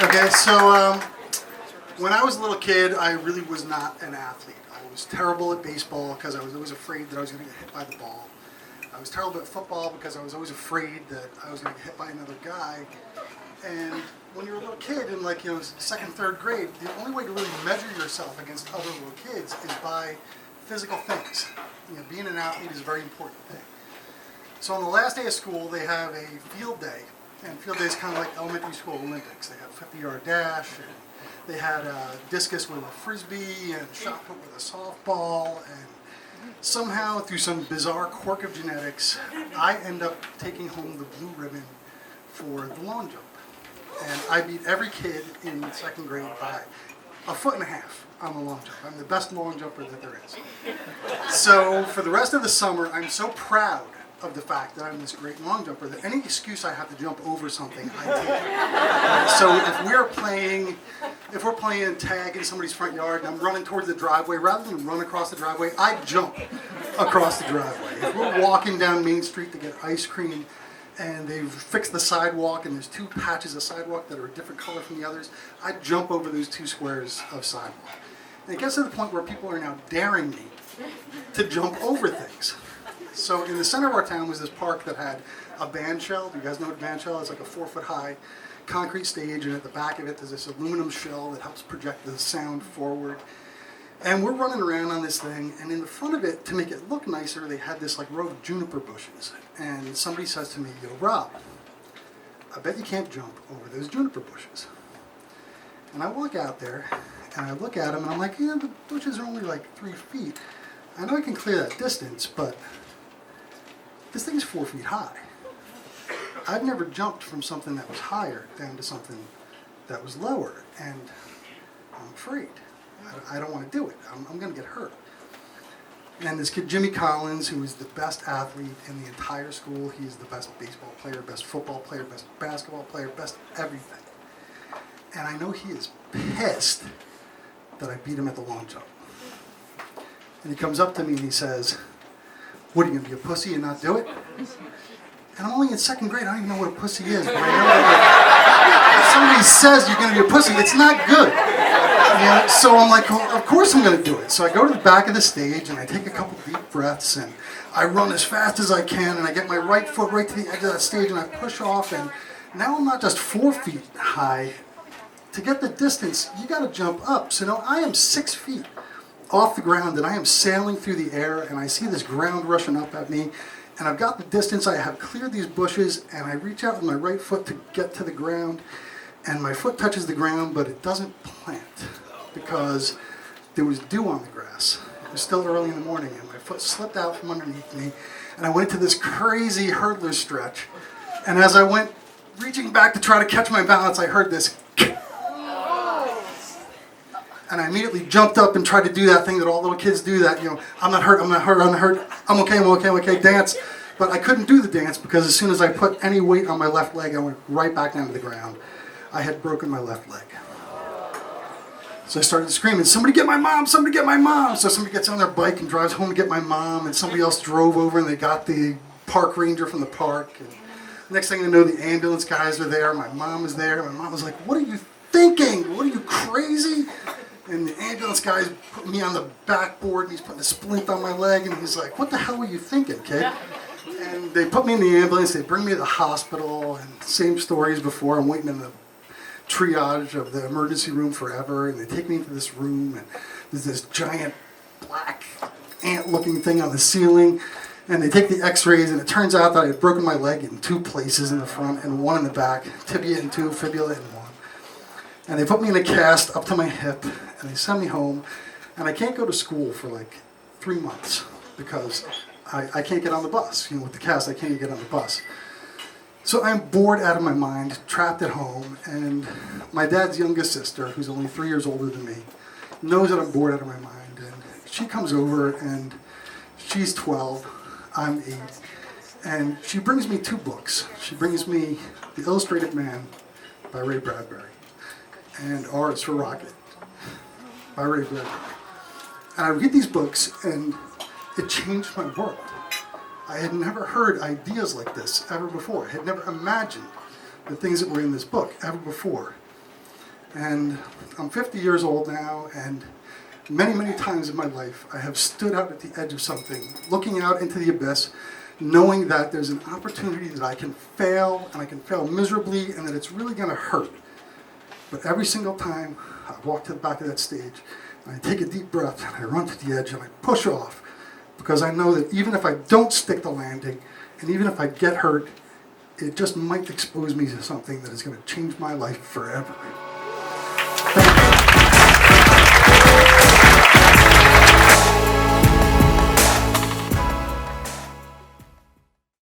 Okay, so when I was a little kid, I really was not an athlete. I was terrible at baseball because I was always afraid that I was going to get hit by the ball. I was terrible at football because I was always afraid that I was going to get hit by another guy. And when you're a little kid in second, third grade, the only way to really measure yourself against other little kids is by physical things. Being an athlete is a very important thing. So on the last day of school, they have a field day. And field day is kind of like elementary school Olympics. They have 50-yard dash, and they had discus with a frisbee, and shot put with a softball, and somehow, through some bizarre quirk of genetics, I end up taking home the blue ribbon for the long jump. And I beat every kid in second grade by 1.5 feet on the long jump. I'm the best long jumper that there is. So for the rest of the summer, I'm so proud of the fact that I'm this great long jumper that any excuse I have to jump over something, I take. So if we're playing tag in somebody's front yard and I'm running towards the driveway, rather than run across the driveway, I jump across the driveway. If we're walking down Main Street to get ice cream and they've fixed the sidewalk and there's 2 patches of sidewalk that are a different color from the others, I jump over those 2 squares of sidewalk. And it gets to the point where people are now daring me to jump over things. So in the center of our town was this park that had a band shell. Do you guys know what a band shell is? It's like a 4-foot-high concrete stage, and at the back of it there's this aluminum shell that helps project the sound forward. And we're running around on this thing, and in the front of it, to make it look nicer, they had this row of juniper bushes. And somebody says to me, "Yo, Rob, I bet you can't jump over those juniper bushes." And I walk out there, and I look at them, and I'm like, the bushes are only 3 feet. I know I can clear that distance, but this thing is 4 feet high. I've never jumped from something that was higher down to something that was lower, and I'm afraid. I don't want to do it. I'm going to get hurt. And this kid, Jimmy Collins, who is the best athlete in the entire school, he's the best baseball player, best football player, best basketball player, best everything. And I know he is pissed that I beat him at the long jump. And he comes up to me and he says, "What, are you going to be a pussy and not do it?" And I'm only in second grade. I don't even know what a pussy is. But I know that if somebody says you're going to be a pussy, it's not good. So I'm like, well, of course I'm going to do it. So I go to the back of the stage and I take a couple deep breaths and I run as fast as I can and I get my right foot right to the edge of that stage and I push off. And now I'm not just 4 feet high. To get the distance, you got to jump up. So now I am 6 feet off the ground and I am sailing through the air and I see this ground rushing up at me and I've got the distance. I have cleared these bushes and I reach out with my right foot to get to the ground and my foot touches the ground but it doesn't plant because there was dew on the grass. It was still early in the morning and my foot slipped out from underneath me and I went into this crazy hurdler stretch, and as I went reaching back to try to catch my balance, I heard this and I immediately jumped up and tried to do that thing that all little kids do, that, I'm not hurt, I'm not hurt, I'm not hurt, I'm okay, dance. But I couldn't do the dance because as soon as I put any weight on my left leg, I went right back down to the ground. I had broken my left leg. So I started screaming, "Somebody get my mom, somebody get my mom." So somebody gets on their bike and drives home to get my mom, and somebody else drove over and they got the park ranger from the park. And next thing I know, the ambulance guys are there, my mom is there. My mom was like, "What are you thinking? What are you, crazy?" And the ambulance guy's putting me on the backboard and he's putting a splint on my leg and he's like, "What the hell were you thinking, kid?" And they put me in the ambulance, they bring me to the hospital, and same story as before. I'm waiting in the triage of the emergency room forever, and they take me into this room and there's this giant black ant-looking thing on the ceiling, and they take the x-rays and it turns out that I had broken my leg in 2 places in the front and 1 in the back, tibia in 2, fibula in 1. And they put me in a cast up to my hip, and they send me home, and I can't go to school for 3 months because I can't get on the bus. With the cast, I can't get on the bus. So I'm bored out of my mind, trapped at home, and my dad's youngest sister, who's only 3 years older than me, knows that I'm bored out of my mind, and she comes over, and she's 12, I'm 8, and she brings me 2 books. She brings me The Illustrated Man by Ray Bradbury and R is for Rocket by Ray Bradbury. And I read these books, and it changed my world. I had never heard ideas like this ever before. I had never imagined the things that were in this book ever before. And I'm 50 years old now, and many, many times in my life, I have stood out at the edge of something, looking out into the abyss, knowing that there's an opportunity that I can fail, and I can fail miserably, and that it's really going to hurt. But every single time, I walk to the back of that stage, and I take a deep breath, and I run to the edge, and I push off, because I know that even if I don't stick the landing, and even if I get hurt, it just might expose me to something that is going to change my life forever.